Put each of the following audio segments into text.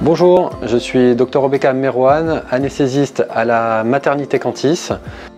Bonjour, je suis Dr Obeka Merouane, anesthésiste à la maternité Cantis.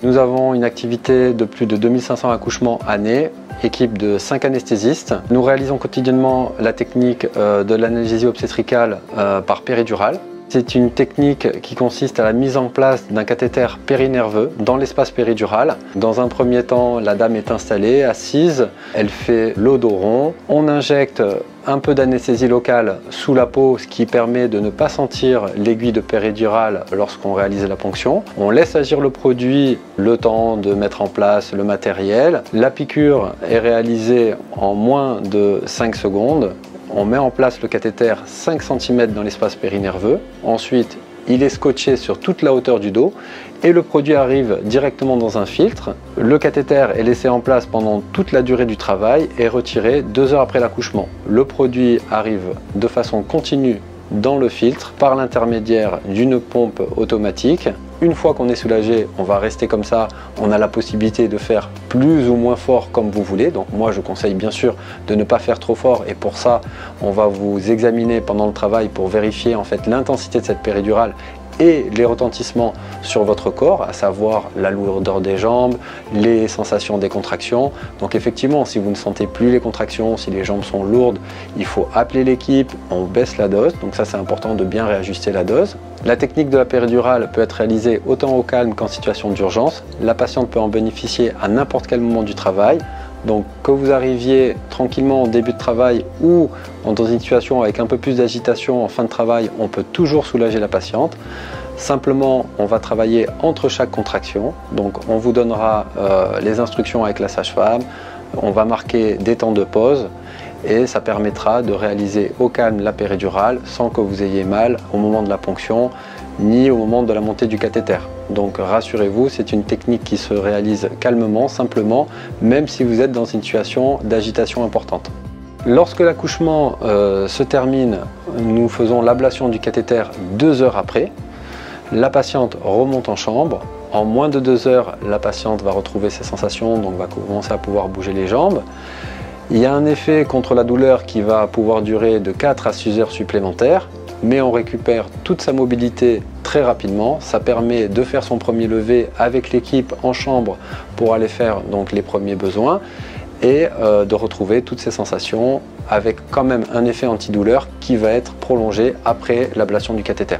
Nous avons une activité de plus de 2500 accouchements année, équipe de 5 anesthésistes. Nous réalisons quotidiennement la technique de l'anesthésie obstétricale par péridurale. C'est une technique qui consiste à la mise en place d'un cathéter périnerveux dans l'espace péridural. Dans un premier temps, la dame est installée, assise, elle fait le dos rond. On injecte un peu d'anesthésie locale sous la peau, ce qui permet de ne pas sentir l'aiguille de péridurale lorsqu'on réalise la ponction. On laisse agir le produit le temps de mettre en place le matériel. La piqûre est réalisée en moins de 5 secondes. On met en place le cathéter 5 cm dans l'espace périnerveux. Ensuite, il est scotché sur toute la hauteur du dos et le produit arrive directement dans un filtre. Le cathéter est laissé en place pendant toute la durée du travail et retiré 2 heures après l'accouchement. Le produit arrive de façon continue dans le filtre par l'intermédiaire d'une pompe automatique. Une fois qu'on est soulagé, on va rester comme ça. On a la possibilité de faire plus ou moins fort comme vous voulez. Donc moi, je conseille bien sûr de ne pas faire trop fort. Et pour ça, on va vous examiner pendant le travail pour vérifier en fait l'intensité de cette péridurale et les retentissements sur votre corps, à savoir la lourdeur des jambes, les sensations des contractions. Donc effectivement, si vous ne sentez plus les contractions, si les jambes sont lourdes, il faut appeler l'équipe, on baisse la dose. Donc ça, c'est important de bien réajuster la dose. La technique de la péridurale peut être réalisée autant au calme qu'en situation d'urgence. La patiente peut en bénéficier à n'importe quel moment du travail. Donc que vous arriviez tranquillement au début de travail ou dans une situation avec un peu plus d'agitation en fin de travail, on peut toujours soulager la patiente. Simplement, on va travailler entre chaque contraction. Donc on vous donnera les instructions avec la sage-femme, on va marquer des temps de pause et ça permettra de réaliser au calme la péridurale sans que vous ayez mal au moment de la ponction ni au moment de la montée du cathéter. Donc rassurez-vous, c'est une technique qui se réalise calmement, simplement, même si vous êtes dans une situation d'agitation importante. Lorsque l'accouchement se termine, nous faisons l'ablation du cathéter 2 heures après. La patiente remonte en chambre. En moins de 2 heures, la patiente va retrouver ses sensations, donc va commencer à pouvoir bouger les jambes. Il y a un effet contre la douleur qui va pouvoir durer de 4 à 6 heures supplémentaires, mais on récupère toute sa mobilité très rapidement. Ça permet de faire son premier lever avec l'équipe en chambre pour aller faire donc les premiers besoins et de retrouver toutes ces sensations avec quand même un effet antidouleur qui va être prolongé après l'ablation du cathéter.